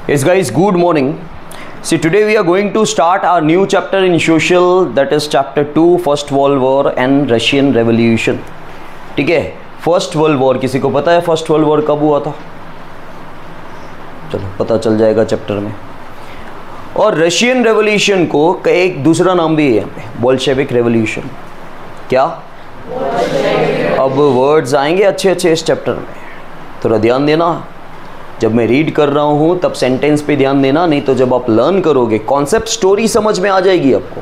Yes guys, good morning. See, today we are going to start our new chapter in social, that is chapter 2, First World War and Russian Revolution. ठीक है, first world war किसी को पता है first world war कब हुआ था? चलो पता चल जाएगा चैप्टर में। और रशियन रेवोल्यूशन को एक दूसरा नाम भी है यहाँ पे, बोल्शेविक रेवोल्यूशन। क्या? अब वर्ड्स आएंगे अच्छे अच्छे इस चैप्टर में, थोड़ा ध्यान देना। जब मैं रीड कर रहा हूँ तब सेंटेंस पे ध्यान देना, नहीं तो जब आप लर्न करोगे कॉन्सेप्ट स्टोरी समझ में आ जाएगी आपको,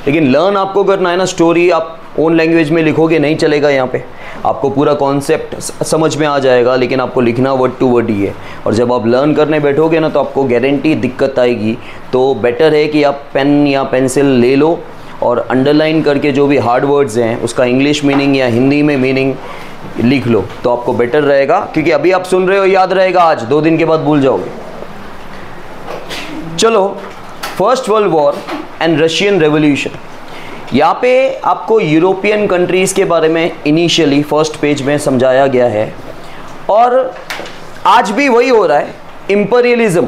लेकिन लर्न आपको करना है ना। स्टोरी आप ओन लैंग्वेज में लिखोगे नहीं चलेगा, यहाँ पे आपको पूरा कॉन्सेप्ट समझ में आ जाएगा, लेकिन आपको लिखना वर्ड टू वर्ड ही है। और जब आप लर्न करने बैठोगे ना तो आपको गारंटी दिक्कत आएगी। तो बेटर है कि आप पेन या पेंसिल ले लो और अंडरलाइन करके जो भी हार्ड वर्ड्स हैं उसका इंग्लिश मीनिंग या हिंदी में मीनिंग लिख लो, तो आपको बेटर रहेगा। क्योंकि अभी आप सुन रहे हो, याद रहेगा, आज 2 दिन के बाद भूल जाओगे। चलो, first world war and Russian revolution. यहाँ पे आपको यूरोपियन कंट्रीज़ के बारे में इनिशियली फर्स्ट पेज में समझाया गया है, और आज भी वही हो रहा है, इंपीरियलिज्म।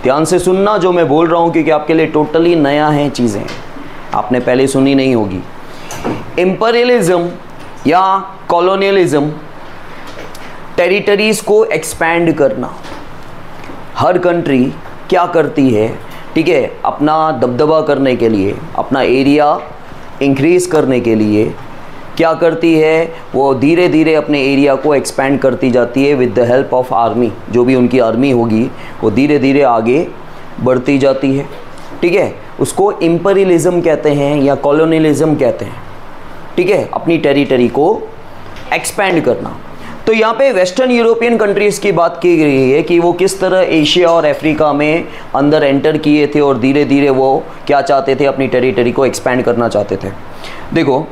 ध्यान से सुनना जो मैं बोल रहा हूँ, क्योंकि आपके लिए टोटली नया है, चीज़ें आपने पहले सुनी नहीं होगी। इंपीरियलिज्म या कॉलोनियलिज्म, टेरिटरीज़ को एक्सपैंड करना। हर कंट्री क्या करती है, ठीक है, अपना दबदबा करने के लिए, अपना एरिया इंक्रीज़ करने के लिए क्या करती है, वो धीरे धीरे अपने एरिया को एक्सपैंड करती जाती है with the help of army. जो भी उनकी आर्मी होगी वो धीरे धीरे आगे बढ़ती जाती है, ठीक है। उसको इंपीरियलिज्म कहते हैं या कॉलोनियलिज्म कहते हैं, ठीक है, अपनी टेरिटरी को एक्सपैंड करना। तो यहाँ पे वेस्टर्न यूरोपियन कंट्रीज़ की बात की गई है कि वो किस तरह एशिया और अफ्रीका में अंदर एंटर किए थे और धीरे धीरे वो क्या चाहते थे, अपनी टेरिटरी को एक्सपैंड करना चाहते थे। देखो,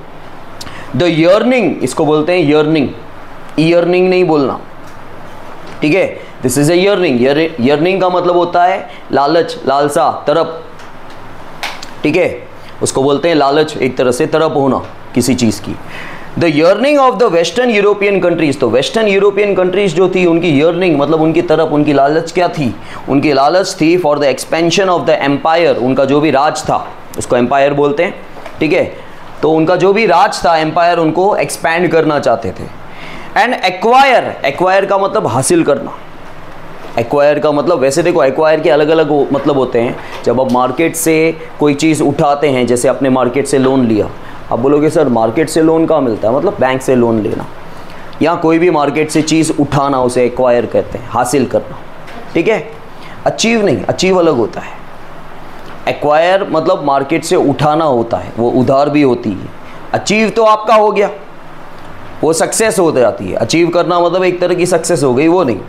द यर्निंग, इसको बोलते हैं यर्निंग, ईयर्निंग नहीं बोलना, ठीक है। This is a yearning. Yearning का मतलब होता है लालच, लालसा, तरफ, ठीक है, उसको बोलते हैं लालच, एक तरह से तरफ होना किसी चीज़ की। The yearning of the western European countries, तो वेस्टर्न यूरोपियन कंट्रीज़ जो थी उनकी यर्निंग मतलब उनकी तरफ, उनकी लालच क्या थी? उनकी लालच थी for the expansion of the empire. उनका जो भी राज था उसको एम्पायर बोलते हैं, ठीक है। तो उनका जो भी राज था, एम्पायर, उनको एक्सपैंड करना चाहते थे। एंड एक्वायर, एक्वायर का मतलब हासिल करना। एक्वायर का मतलब, वैसे देखो एक्वायर के अलग अलग मतलब होते हैं। जब आप मार्केट से कोई चीज़ उठाते हैं, जैसे आपने मार्केट से लोन लिया, आप बोलोगे सर मार्केट से लोन कहाँ मिलता है? मतलब बैंक से लोन लेना, या कोई भी मार्केट से चीज़ उठाना, उसे एक्वायर कहते हैं, हासिल करना, ठीक है। अचीव नहीं, अचीव अलग होता है। एक्वायर मतलब मार्केट से उठाना होता है, वो उधार भी होती है। अचीव तो आपका हो गया, वो सक्सेस हो जाती है। अचीव करना मतलब एक तरह की सक्सेस हो गई, वो नहीं।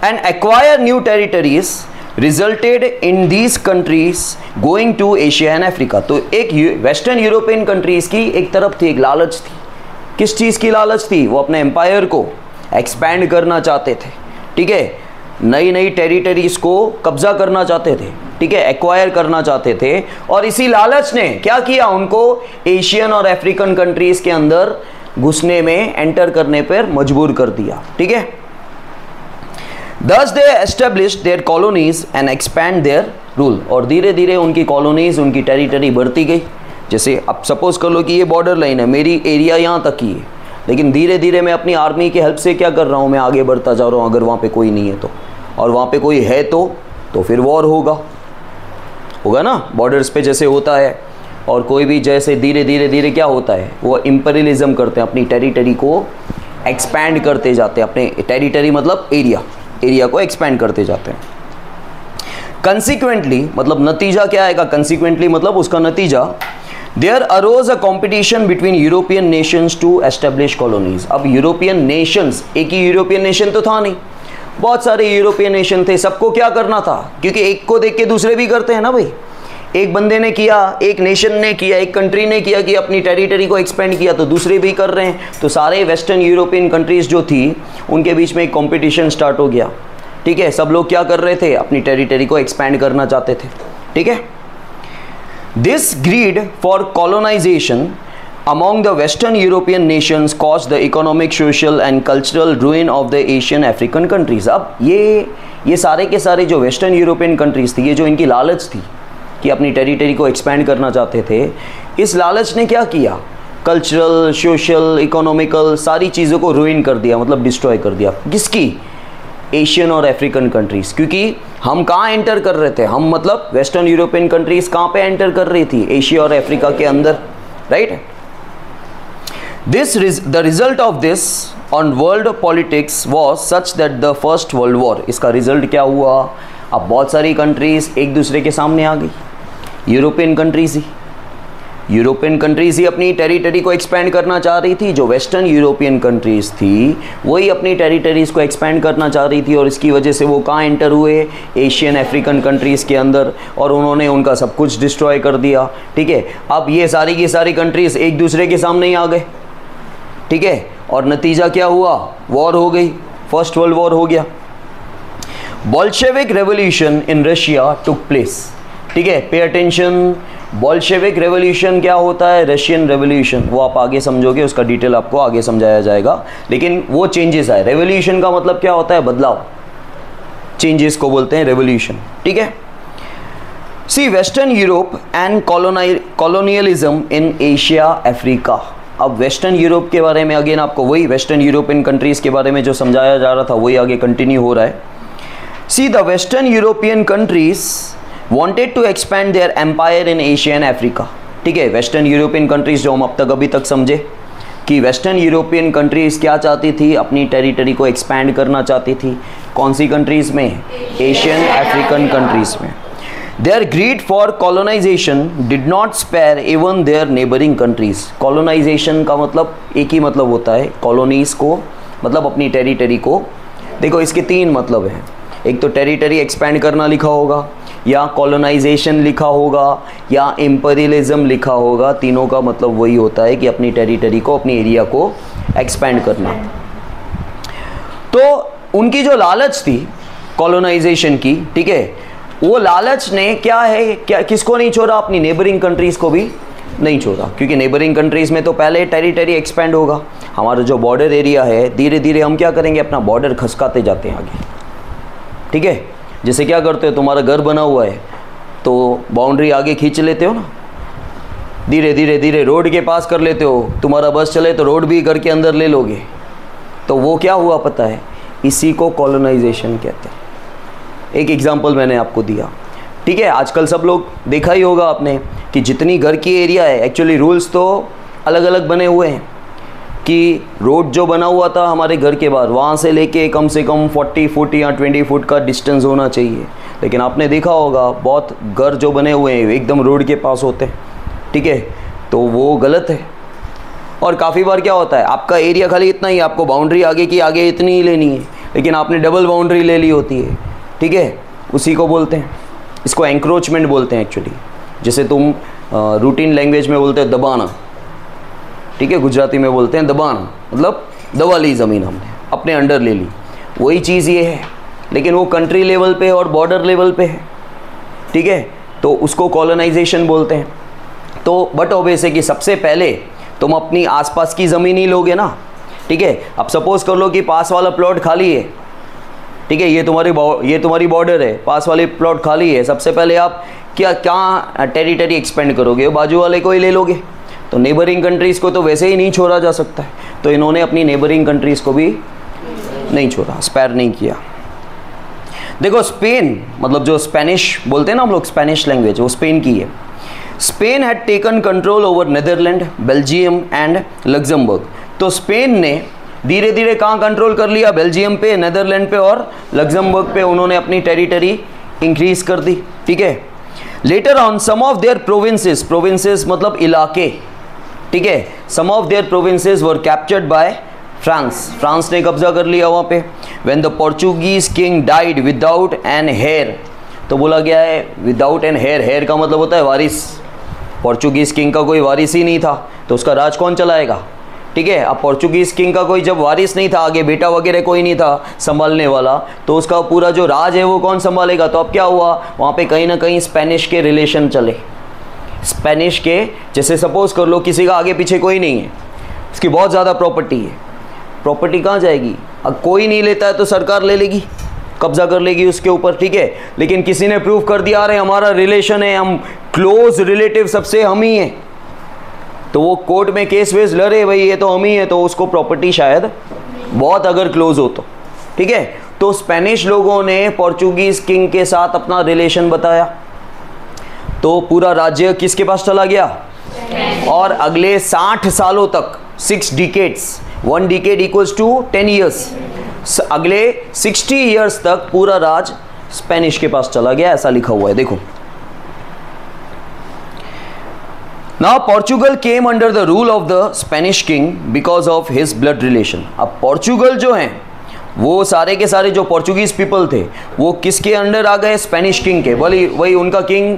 And acquire new territories resulted in these countries going to Asia and Africa. तो एक वेस्टर्न यूरोपियन कंट्रीज की एक तरफ थी, एक लालच थी। किस चीज़ की लालच थी? वो अपने एम्पायर को एक्सपैंड करना चाहते थे, ठीक है, नई नई टेरिटरीज को कब्जा करना चाहते थे, ठीक है, एक्वायर करना चाहते थे। और इसी लालच ने क्या किया, उनको एशियन और अफ्रीकन कंट्रीज के अंदर घुसने में, एंटर करने पर मजबूर कर दिया, ठीक है। Thus they established their colonies and expand their rule। और धीरे धीरे उनकी कॉलोनीज, उनकी टेरिटरी बढ़ती गई। जैसे अब सपोज कर लो कि ये बॉर्डर लाइन है, मेरी एरिया यहाँ तक ही है, लेकिन धीरे धीरे मैं अपनी आर्मी की हेल्प से क्या कर रहा हूँ, मैं आगे बढ़ता जा रहा हूँ। अगर वहाँ पे कोई नहीं है तो, और वहाँ पे कोई है तो फिर वॉर होगा ना, बॉर्डर्स पे जैसे होता है। और कोई भी जैसे धीरे धीरे क्या होता है, वो इंपीरियलिज्म करते हैं, अपनी टेरिटरी को एक्सपैंड करते जाते हैं। अपने टेरिटरी मतलब एरिया को एक्सपैंड करते जाते हैं। कंसिक्वेंटली मतलब नतीजा क्या आएगा? कंसिक्वेंटली मतलब उसका नतीजा, there arose a competition between European nations to establish colonies. अब यूरोपियन नेशंस, एक ही यूरोपियन नेशन तो था नहीं, बहुत सारे यूरोपियन नेशन थे। सबको क्या करना था, क्योंकि एक को देख के दूसरे भी करते हैं ना भाई। एक बंदे ने किया, एक नेशन ने किया, एक कंट्री ने किया कि अपनी टेरिटरी को एक्सपेंड किया, तो दूसरे भी कर रहे हैं। तो सारे वेस्टर्न यूरोपियन कंट्रीज़ जो थी उनके बीच में एक कंपटीशन स्टार्ट हो गया, ठीक है। सब लोग क्या कर रहे थे, अपनी टेरिटरी को एक्सपेंड करना चाहते थे, ठीक है। This greed for colonization among the Western European nations caused the economic, social and cultural ruin of the Asian African countries। अब ये सारे के सारे जो वेस्टर्न यूरोपियन कंट्रीज़ थी, ये जो इनकी लालच थी कि अपनी टेरिटरी को एक्सपेंड करना चाहते थे, इस लालच ने क्या किया, कल्चरल, सोशल, इकोनॉमिकल सारी चीज़ों को रुइन कर दिया, मतलब डिस्ट्रॉय कर दिया। किसकी? एशियन और अफ्रीकन कंट्रीज़। क्योंकि हम कहाँ एंटर कर रहे थे, हम मतलब वेस्टर्न यूरोपियन कंट्रीज़ कहाँ पे एंटर कर रही थी, एशिया और अफ्रीका के अंदर, right. The result of this on world politics was such that the first world war, इसका रिजल्ट क्या हुआ, अब बहुत सारी कंट्रीज़ एक दूसरे के सामने आ गई। यूरोपियन कंट्रीज़ ही अपनी टेरिटरी को एक्सपेंड करना चाह रही थी, जो वेस्टर्न यूरोपियन कंट्रीज़ थी वही अपनी टेरिटरीज़ को एक्सपेंड करना चाह रही थी, और इसकी वजह से वो कहाँ एंटर हुए, एशियन अफ्रीकन कंट्रीज़ के अंदर, और उन्होंने उनका सब कुछ डिस्ट्रॉय कर दिया। ठीक है, अब ये सारी की सारी कंट्रीज़ एक दूसरे के सामने ही आ गए। ठीक है, और नतीजा क्या हुआ, वॉर हो गई, फर्स्ट वर्ल्ड वॉर हो गया। Bolshevik revolution in Russia took place. ठीक है, पे अटेंशन, बोल्शेविक रेवोल्यूशन क्या होता है, रशियन रेवोल्यूशन, वो आप आगे समझोगे, उसका डिटेल आपको आगे समझाया जाएगा, लेकिन वो चेंजेस आए। रेवोल्यूशन का मतलब क्या होता है, बदलाव, चेंजेस को बोलते हैं रेवोल्यूशन। ठीक है, see western Europe and colonialism in Asia Africa. अब वेस्टर्न यूरोप के बारे में अगेन आपको वही वेस्टर्न यूरोपियन कंट्रीज़ के बारे में जो समझाया जा रहा था वही आगे कंटिन्यू हो रहा है। See the western European countries wanted to expand their empire in Asia and Africa. ठीक है, वेस्टर्न यूरोपियन कंट्रीज़ जो हम अब तक अभी तक समझे कि वेस्टर्न यूरोपियन कंट्रीज़ क्या चाहती थी, अपनी टेरिटरी को एक्सपैंड करना चाहती थी। कौन सी कंट्रीज़ में, एशियन अफ्रीकन कंट्रीज़ में। Their greed for colonization did not spare even their neighboring countries। Colonization का मतलब एक ही मतलब होता है, कॉलोनीज को मतलब अपनी टेरिटरी को। देखो इसके तीन मतलब हैं, एक तो टेरिटरी एक्सपेंड करना लिखा होगा, या कॉलोनाइजेशन लिखा होगा, या इम्पीरियलिज्म लिखा होगा। तीनों का मतलब वही होता है कि अपनी टेरिटरी को, अपनी एरिया को एक्सपेंड करना। तो उनकी जो लालच थी कॉलोनाइजेशन की, ठीक है, वो लालच ने क्या है, क्या किसको नहीं छोड़ा, अपनी नेबरिंग कंट्रीज़ को भी नहीं छोड़ा। क्योंकि नेबरिंग कंट्रीज़ में तो पहले टेरिटरी एक्सपेंड होगा, हमारा जो बॉर्डर एरिया है धीरे धीरे हम क्या करेंगे, अपना बॉर्डर खसकाते जाते हैं आगे। ठीक है, जैसे क्या करते हो, तुम्हारा घर बना हुआ है तो बाउंड्री आगे खींच लेते हो ना, धीरे धीरे धीरे रोड के पास कर लेते हो। तुम्हारा बस चले तो रोड भी घर के अंदर ले लोगे, तो वो क्या हुआ पता है, इसी को कॉलोनाइजेशन कहते हैं। एक एग्जांपल मैंने आपको दिया। ठीक है, आजकल सब लोग देखा ही होगा आपने कि जितनी घर की एरिया है, एक्चुअली रूल्स तो अलग अलग बने हुए हैं कि रोड जो बना हुआ था हमारे घर के बाहर, वहाँ से लेके कम से कम 40 फुट या 20 फुट का डिस्टेंस होना चाहिए। लेकिन आपने देखा होगा बहुत घर जो बने हुए हैं एकदम रोड के पास होते हैं। ठीक है, तो वो गलत है। और काफ़ी बार क्या होता है, आपका एरिया खाली इतना ही, आपको बाउंड्री आगे की आगे इतनी ही लेनी है, लेकिन आपने डबल बाउंड्री ले ली होती है। ठीक है, उसी को बोलते हैं, इसको एंक्रोचमेंट बोलते हैं एक्चुअली। जैसे तुम रूटीन लैंग्वेज में बोलते हो दबाना, ठीक है, गुजराती में बोलते हैं दबाना, मतलब दबा ली ज़मीन हमने, अपने अंडर ले ली। वही चीज़ ये है, लेकिन वो कंट्री लेवल पे और बॉर्डर लेवल पे है। ठीक है, तो उसको कॉलोनाइजेशन बोलते हैं। तो बट ऑब्वियस है कि सबसे पहले तुम अपनी आसपास की ज़मीन ही लोगे ना। ठीक है, अब सपोज़ कर लो कि पास वाला प्लॉट खाली है। ठीक है, ये तुम्हारी बॉर्डर है, पास वाली प्लॉट खाली है। सबसे पहले आप क्या टेरिटरी एक्सपेंड करोगे, बाजू वाले को ही ले लोगे। तो नेबरिंग कंट्रीज़ को तो वैसे ही नहीं छोड़ा जा सकता है, तो इन्होंने अपनी नेबरिंग कंट्रीज़ को भी नहीं छोड़ा, स्पेयर नहीं किया। देखो स्पेन, मतलब जो स्पेनिश बोलते हैं ना हम लोग, स्पेनिश लैंग्वेज, वो स्पेन की है। Spain had taken control over Netherland, Belgium and Luxembourg. तो स्पेन ने धीरे धीरे कहाँ कंट्रोल कर लिया, बेल्जियम पे, नेदरलैंड पे और लग्जमबर्ग पे उन्होंने अपनी टेरिटरी इंक्रीज कर दी। ठीक है, later on some of their provinces, provinces मतलब इलाके, ठीक है, some of their provinces were captured by France, France ने कब्जा कर लिया वहाँ पे। When the Portuguese king died without an heir, तो बोला गया है विदाउट एन हेयर, हेयर का मतलब होता है वारिस। पोर्चुगीज किंग का कोई वारिस ही नहीं था, तो उसका राज कौन चलाएगा। ठीक है, अब पोर्चुगीज किंग का कोई जब वारिस नहीं था, आगे बेटा वगैरह कोई नहीं था संभालने वाला, तो उसका पूरा जो राज है वो कौन संभालेगा। तो अब क्या हुआ, वहाँ पे कहीं ना कहीं स्पेनिश के रिलेशन चले। स्पेनिश के, जैसे सपोज कर लो किसी का आगे पीछे कोई नहीं है, उसकी बहुत ज़्यादा प्रॉपर्टी है, प्रॉपर्टी कहाँ जाएगी? अब कोई नहीं लेता है तो सरकार ले लेगी, कब्जा कर लेगी उसके ऊपर, ठीक है। लेकिन किसी ने प्रूव कर दिया अरे हमारा रिलेशन है, हम क्लोज रिलेटिव सबसे हम ही हैं, तो वो कोर्ट में केस वेस लड़े, भाई ये तो हम ही है, तो उसको प्रॉपर्टी शायद बहुत अगर क्लोज हो तो, ठीक है। तो स्पेनिश लोगों ने पोर्चुगीज किंग के साथ अपना रिलेशन बताया, तो पूरा राज्य किसके पास चला गया? और अगले 60 सालों तक, 6 decades, 1 decade equals to 10 years, अगले 60 ईयर्स तक पूरा राज स्पेनिश के पास चला गया, ऐसा लिखा हुआ है, देखो। Now Portugal came under the rule of the Spanish king because of his blood relation. अब पोर्चुगल जो हैं वो सारे के सारे जो पोर्चुगीज पीपल थे वो किसके अंडर आ गए? स्पेनिश किंग के। वही उनका किंग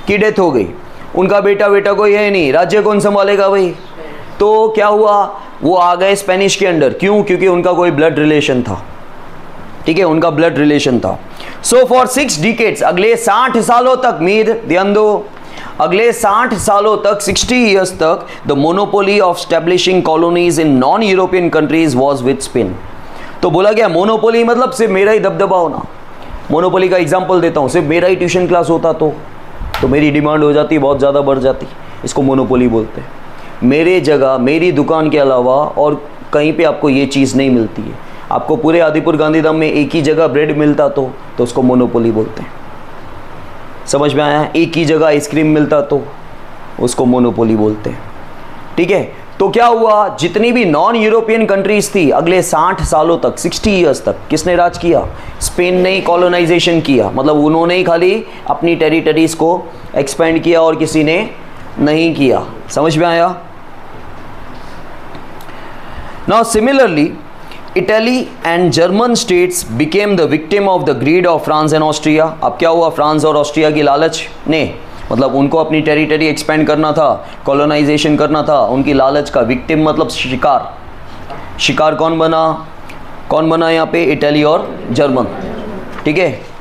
की डेथ हो गई, उनका बेटा कोई है नहीं, राज्य कौन संभालेगा भाई? तो क्या हुआ, वो आ गए स्पेनिश के अंडर। क्यों? क्योंकि उनका कोई ब्लड रिलेशन था, ठीक है, उनका ब्लड रिलेशन था। सो फॉर 6 डिकेड्स, अगले 60 सालों तक, मीर ध्यान दो, अगले 60 सालों तक, 60 ईयर्स तक, the monopoly of establishing colonies in non European countries was with Spain. तो बोला गया मोनोपोली मतलब सिर्फ मेरा ही दबदबा होना। मोनोपोली का एग्जांपल देता हूँ, सिर्फ मेरा ही ट्यूशन क्लास होता तो मेरी डिमांड हो जाती, बहुत ज़्यादा बढ़ जाती, इसको मोनोपोली बोलते हैं। मेरे जगह, मेरी दुकान के अलावा और कहीं पे आपको ये चीज़ नहीं मिलती है, आपको पूरे आदिपुर गांधीधाम में एक ही जगह ब्रेड मिलता तो उसको मोनोपोली बोलते हैं। समझ में आया? एक ही जगह आइसक्रीम मिलता तो उसको मोनोपोली बोलते हैं, ठीक है। तो क्या हुआ, जितनी भी नॉन यूरोपियन कंट्रीज थी अगले 60 सालों तक, 60 ईयर्स तक किसने राज किया? स्पेन ने ही कॉलोनाइजेशन किया, मतलब उन्होंने ही खाली अपनी टेरिटरीज को एक्सपेंड किया और किसी ने नहीं किया। समझ में आया? Now similarly Italy and German states became the victim of the greed of France and Austria. अब क्या हुआ, फ्रांस और ऑस्ट्रिया की लालच ने, मतलब उनको अपनी टेरिटरी एक्सपेंड करना था, कॉलोनाइजेशन करना था, उनकी लालच का विक्टिम मतलब शिकार कौन बना यहाँ पे? इटली और जर्मन, ठीक है।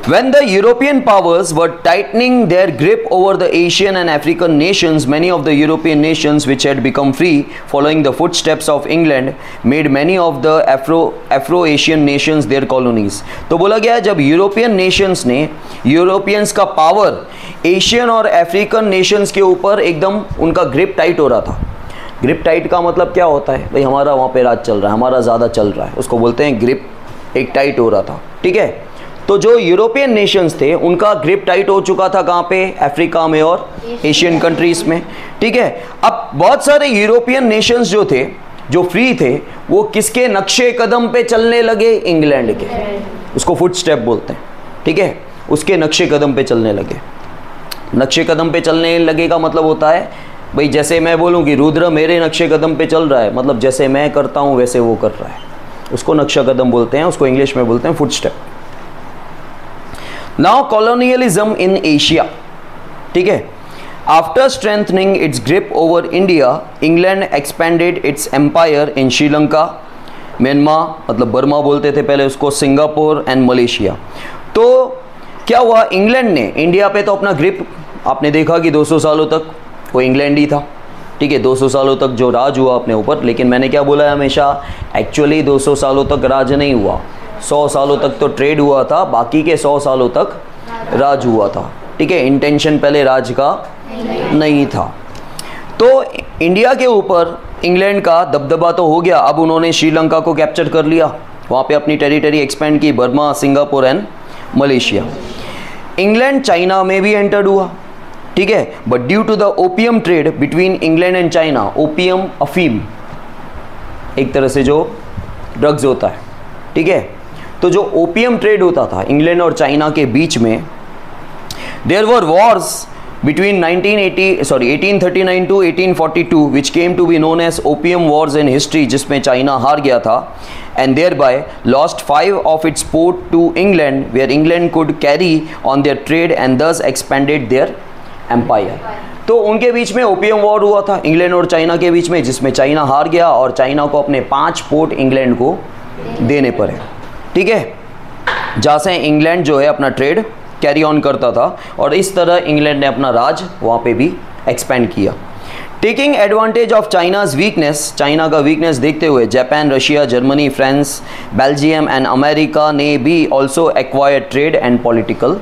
When the European powers were tightening their grip over the Asian and African nations, many of the European nations which had become free following the footsteps of England made many of the Afro-Asian nations their colonies. तो बोला गया जब European Nations ने, Europeans का power Asian और African Nations के ऊपर एकदम उनका ग्रिप टाइट हो रहा था। ग्रिप टाइट का मतलब क्या होता है भाई? हमारा वहाँ पे राज चल रहा है, हमारा ज़्यादा चल रहा है, उसको बोलते हैं ग्रिप एक टाइट हो रहा था, ठीक है। तो जो यूरोपियन नेशंस थे उनका ग्रिप टाइट हो चुका था, कहाँ पे? अफ्रीका में और एशियन कंट्रीज में, ठीक है। अब बहुत सारे यूरोपियन नेशंस जो थे, जो फ्री थे, वो किसके नक्शे कदम पे चलने लगे? इंग्लैंड के। उसको फुट स्टेप बोलते हैं, ठीक है, उसके नक्शे कदम पे चलने लगे। नक्शे कदम पे चलने लगे का मतलब होता है भाई, जैसे मैं बोलूँ कि रुद्र मेरे नक्शे कदम पे चल रहा है, मतलब जैसे मैं करता हूँ वैसे वो कर रहा है, उसको नक्शा कदम बोलते हैं, उसको इंग्लिश में बोलते हैं foot step. Now colonialism in Asia, ठीक है। After strengthening its grip over India, England expanded its empire in Sri Lanka, Myanmar मतलब बर्मा बोलते थे पहले उसको, सिंगापुर एंड मलेशिया। तो क्या हुआ, इंग्लैंड ने इंडिया पे तो अपना ग्रिप, आपने देखा कि 200 सालों तक वो इंग्लैंड ही था, ठीक है, 200 सालों तक जो राज हुआ अपने ऊपर। लेकिन मैंने क्या बोला है हमेशा, एक्चुअली 200 सालों तक राज नहीं हुआ, 100 सालों तक तो ट्रेड हुआ था, बाकी के 100 सालों तक राज हुआ था, ठीक है। इंटेंशन पहले राज का नहीं था। तो इंडिया के ऊपर इंग्लैंड का दबदबा तो हो गया, अब उन्होंने श्रीलंका को कैप्चर कर लिया, वहाँ पे अपनी टेरिटरी एक्सपेंड की, Burma, Singapore and Malaysia. England China में भी एंटर्ड हुआ, ठीक है, but due to the opium trade between England and China, opium अफीम एक तरह से जो ड्रग्स होता है, ठीक है, तो जो ओपियम ट्रेड होता था इंग्लैंड और चाइना के बीच में, there were wars between 1839 to 1842 which came to be known as opium wars in history, जिसमें चाइना हार गया था and thereby lost 5 of its port to England, where England could carry on their trade and thus expanded their empire। तो उनके बीच में opium war हुआ था England और चाइना के बीच में, जिसमें चाइना हार गया और चाइना को अपने 5 पोर्ट इंग्लैंड को देने पड़े, ठीक है, जहाँ से इंग्लैंड जो है अपना ट्रेड कैरी ऑन करता था और इस तरह इंग्लैंड ने अपना राज वहाँ पे भी एक्सपेंड किया। Taking advantage of China's weakness, China का वीकनेस देखते हुए Japan, Russia, Germany, France, Belgium and America ने भी also acquired trade and political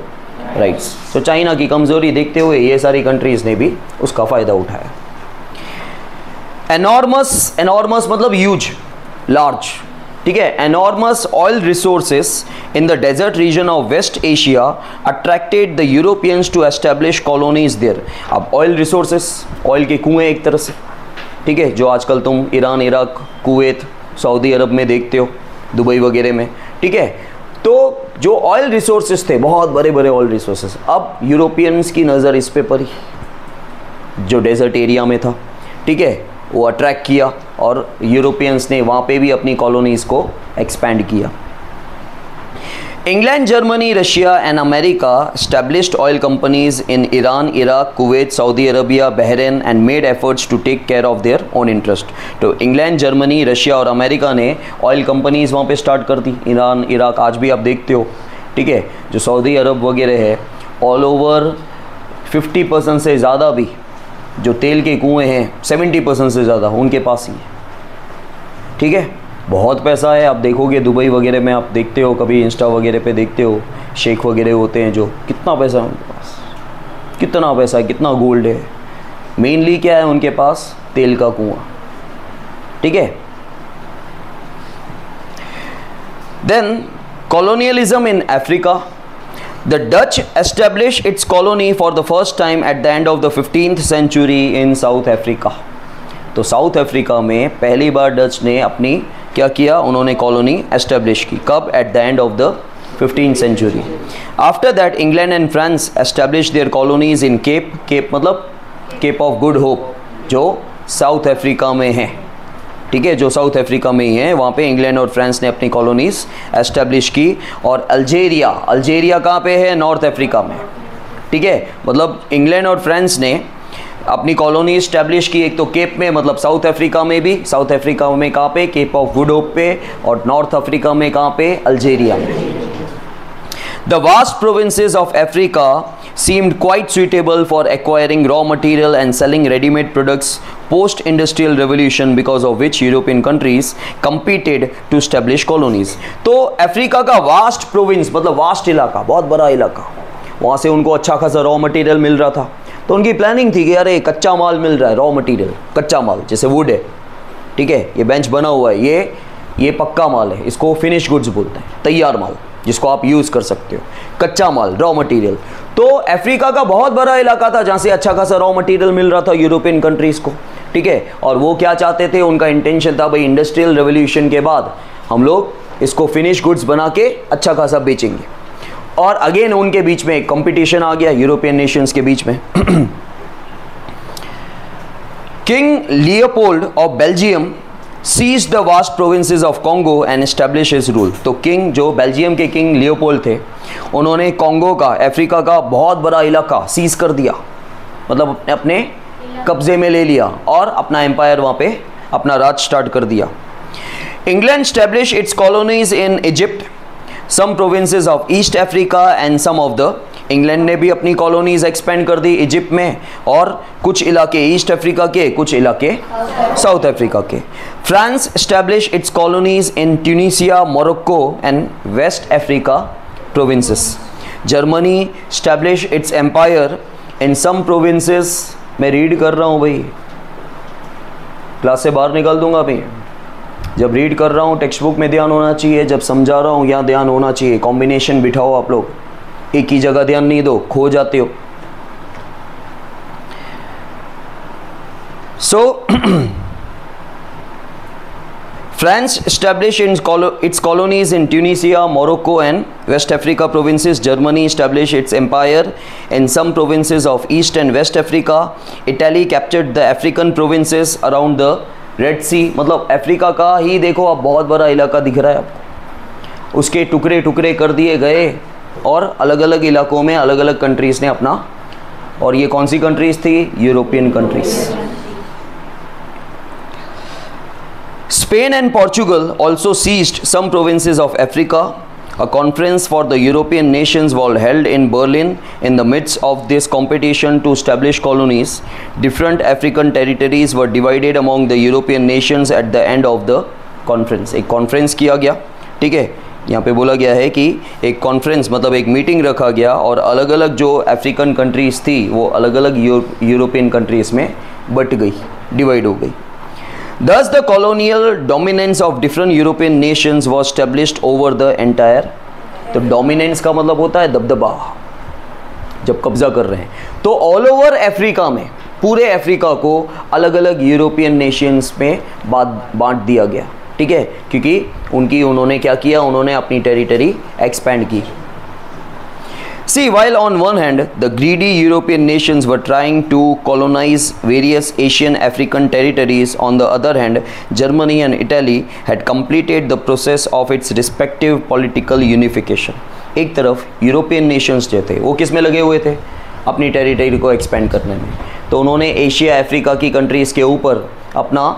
rights. तो चाइना की कमज़ोरी देखते हुए ये सारी कंट्रीज़ ने भी उसका फ़ायदा उठाया। एनॉर्मस, एनॉर्मस मतलब ह्यूज, लार्ज, ठीक है। Enormous oil resources in the desert region of West Asia attracted the Europeans to establish colonies there. अब ऑयल रिसोर्सेस, ऑयल के कुएं एक तरह से, ठीक है, जो आजकल तुम ईरान, इराक, कुवैत, सऊदी अरब में देखते हो, दुबई वगैरह में, ठीक है। तो जो ऑयल रिसोर्सेस थे, बहुत बड़े बड़े ऑयल रिसोर्सेस, अब यूरोपियंस की नज़र इस पे पड़ी, जो डेजर्ट एरिया में था, ठीक है, वो अट्रैक्ट किया और यूरोपियंस ने वहाँ पे भी अपनी कॉलोनीज़ को एक्सपेंड किया। England, Germany, Russia and America established oil companies in Iran, Iraq, Kuwait, Saudi Arabia, Bahrain and made efforts to take care of their own interest। तो इंग्लैंड, जर्मनी, रशिया और America ने oil companies वहाँ पे start कर दी। Iran, Iraq आज भी आप देखते हो, ठीक है, जो सऊदी अरब वगैरह है, ऑल ओवर 50% से ज़्यादा भी जो तेल के कुएँ हैं 70% से ज़्यादा उनके पास ही है, ठीक है। बहुत पैसा है, आप देखोगे दुबई वगैरह में, आप देखते हो कभी इंस्टा वगैरह पे देखते हो, शेख वगैरह होते हैं जो, कितना पैसा है उनके पास, कितना पैसा है, कितना गोल्ड है। मेनली क्या है उनके पास? तेल का कुआं, ठीक है। Then colonialism in Africa. The Dutch established its colony for the first time at the end of the 15th century in South Africa। तो साउथ अफ्रीका में पहली बार डच ने अपनी क्या किया, उन्होंने कॉलोनी एस्टेब्लिश की। कब? At the end of the 15th century। After that England and France establish their colonies in Cape, Cape मतलब केप ऑफ गुड होप, जो साउथ अफ्रीका में है, ठीक है, जो साउथ अफ्रीका में ही है, वहाँ पे इंग्लैंड और फ्रांस ने अपनी कॉलोनीज एस्टेब्लिश की। और अल्जेरिया, अल्जेरिया कहाँ पे है? नॉर्थ अफ्रीका में, ठीक है। मतलब इंग्लैंड और फ्रांस ने अपनी कॉलोनी इस्टेब्लिश की, एक तो केप में मतलब साउथ अफ्रीका में भी, साउथ अफ्रीका में कहाँ पे? केप ऑफ गुड होप पे, और नॉर्थ अफ्रीका में कहाँ पे? अल्जेरिया में। The vast provinces of Africa seemed quite suitable for acquiring raw material and selling ready-made products post-industrial revolution, because of which European countries competed to establish colonies। तो Africa का vast province मतलब vast इलाका, बहुत बड़ा इलाका, वहाँ से उनको अच्छा खासा रॉ मटेरियल मिल रहा था। तो उनकी प्लानिंग थी कि अरे कच्चा माल मिल रहा है, रॉ मटेरियल, कच्चा माल, जैसे वुड है, ठीक है, ये बेंच बना हुआ है, ये पक्का माल है, इसको फिनिश गुड्स बोलते हैं, तैयार माल जिसको आप यूज़ कर सकते हो, कच्चा माल, रॉ मटेरियल। तो अफ्रीका का बहुत बड़ा इलाका था जहाँ से अच्छा खासा रॉ मटेरियल मिल रहा था यूरोपियन कंट्रीज़ को, ठीक है। और वो क्या चाहते थे, उनका इंटेंशन था भाई इंडस्ट्रियल रेवोल्यूशन के बाद हम लोग इसको फिनिश गुड्स बना के अच्छा खासा बेचेंगे। और अगेन उनके बीच में एक कंपटीशन आ गया यूरोपियन नेशंस के बीच में। King Leopold of Belgium seized the vast provinces of Congo and establish his rule. तो किंग, जो बेल्जियम के किंग लियोपोल्ड थे, उन्होंने कॉन्गो का, अफ्रीका का बहुत बड़ा इलाका सीज कर दिया, मतलब अपने कब्जे में ले लिया और अपना एम्पायर वहाँ पे अपना राज स्टार्ट कर दिया। England establish its colonies in Egypt, some provinces of East Africa and some of the, England ने भी अपनी कॉलोनीज एक्सपेंड कर दी इजिप्ट में, और कुछ इलाके ईस्ट अफ्रीका के, कुछ इलाके साउथ अफ्रीका के। France establish its colonies in Tunisia, Morocco and West Africa provinces. Germany establish its empire in some provinces. मैं रीड कर रहा हूँ भाई, क्लास से बाहर निकाल दूंगा भाई। जब रीड कर रहा हूँ टेक्स्ट बुक में ध्यान होना चाहिए, जब समझा रहा हूँ यहाँ ध्यान होना चाहिए। कॉम्बिनेशन बिठाओ आप लोग, एक ही जगह ध्यान नहीं दो, खो जाते हो। सो France established its colonies in Tunisia, Morocco and West Africa provinces. Germany established its empire in some provinces of East and West Africa. Italy captured the African provinces around the Red Sea। मतलब Africa का ही देखो आप, बहुत बड़ा इलाका दिख रहा है आपको, उसके टुकड़े टुकड़े कर दिए गए और अलग अलग इलाकों में अलग अलग कंट्रीज़ ने अपना, और ये कौन सी कंट्रीज़ थी? European countries. Spain and Portugal also seized some provinces of Africa. A conference for the European nations was held in Berlin in the midst of this competition to establish colonies. Different African territories were divided among the European nations at the end of the conference. एक conference किया गया, ठीक है, यहाँ पे बोला गया है कि एक कॉन्फ्रेंस मतलब एक मीटिंग रखा गया और अलग अलग जो अफ्रीकन कंट्रीज़ थी वो अलग अलग यूरोपियन कंट्रीज़ में बट गई, डिवाइड हो गई. Thus the colonial dominance of different European nations was established over the entire. तो dominance का मतलब होता है दबदबा, जब कब्जा कर रहे हैं. तो ऑल ओवर अफ्रीका में, पूरे अफ्रीका को अलग अलग यूरोपियन नेशंस में बांट दिया गया, ठीक है, क्योंकि उन्होंने क्या किया, उन्होंने अपनी टेरिटरी एक्सपेंड की. See, while on one hand the greedy European nations were trying to colonize various Asian African territories, on the other hand Germany and Italy had completed the process of its respective political unification. एक तरफ European Nations जो थे वो किस में लगे हुए थे, अपनी टेरिटरी को एक्सपेंड करने में. तो उन्होंने एशिया अफ्रीका की कंट्रीज़ के ऊपर अपना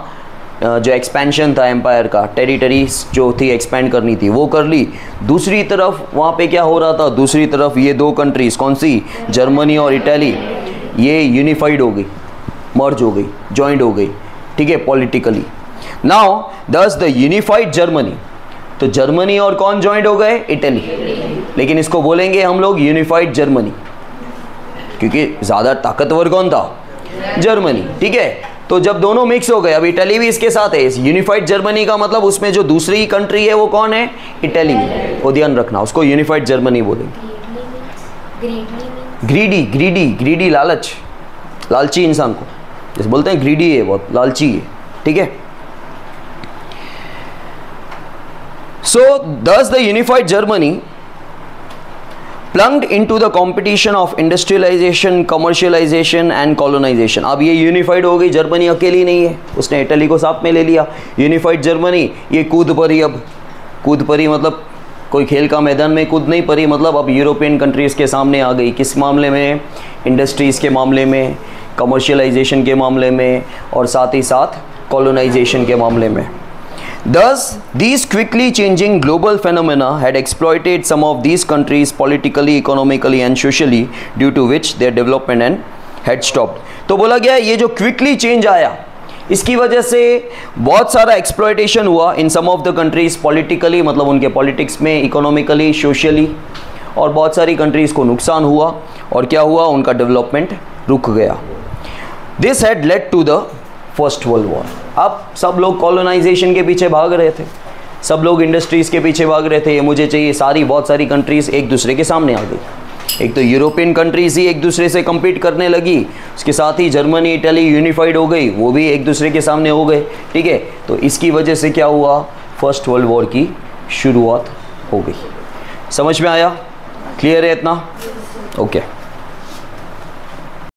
जो एक्सपेंशन था एम्पायर का, टेरिटरीज जो थी एक्सपेंड करनी थी वो कर ली. दूसरी तरफ वहाँ पे क्या हो रहा था, दूसरी तरफ ये दो कंट्रीज़ कौन सी, जर्मनी और इटली, ये यूनिफाइड हो गई, मर्ज हो गई, जॉइंट हो गई, ठीक है, पॉलिटिकली. नाउ दस द यूनिफाइड जर्मनी, तो जर्मनी और कौन जॉइंट हो गए, इटली. लेकिन इसको बोलेंगे हम लोग यूनिफाइड जर्मनी, क्योंकि ज़्यादा ताकतवर कौन था, जर्मनी, ठीक है. तो जब दोनों मिक्स हो गए, अब इटली भी इसके साथ है, इस यूनिफाइड जर्मनी का मतलब उसमें जो दूसरी कंट्री है वो कौन है, इटली, वो ध्यान रखना, उसको यूनिफाइड जर्मनी बोलेंगे. ग्रीडी, ग्रीडी, ग्रीडी लालच, लालची इंसान को जैसे बोलते हैं, ग्रीडी है, बहुत लालची है, ठीक है. सो दस the unified Germany plunged into the competition of industrialization, commercialization and colonization. अब ये यूनिफाइड हो गई, जर्मनी अकेली नहीं है, उसने इटली को साथ में ले लिया. यूनिफाइड जर्मनी ये कूद पड़ी, अब कूद पड़ी मतलब कोई खेल का मैदान में कूद नहीं पड़ी, मतलब अब यूरोपियन कंट्रीज़ के सामने आ गई. किस मामले में, इंडस्ट्रीज़ के मामले में, कमर्शियलाइजेशन के मामले में और साथ ही साथ कॉलोनाइजेशन के मामले में. Thus, these quickly changing global phenomena had exploited some of these countries politically, economically and socially, due to which their development and had stopped. तो बोला गया ये जो quickly change आया, इसकी वजह से बहुत सारा exploitation हुआ in some of the countries politically, मतलब उनके politics में, economically, socially, और बहुत सारी countries को नुकसान हुआ और क्या हुआ, उनका development रुक गया. This had led to the first world war. अब सब लोग कॉलोनाइजेशन के पीछे भाग रहे थे, सब लोग इंडस्ट्रीज़ के पीछे भाग रहे थे, ये मुझे चाहिए, सारी बहुत सारी कंट्रीज़ एक दूसरे के सामने आ गई. एक तो यूरोपियन कंट्रीज़ ही एक दूसरे से कम्पीट करने लगी, उसके साथ ही जर्मनी इटली यूनिफाइड हो गई, वो भी एक दूसरे के सामने हो गए, ठीक है. तो इसकी वजह से क्या हुआ, फर्स्ट वर्ल्ड वॉर की शुरुआत हो गई. समझ में आया, क्लियर है इतना, ओके.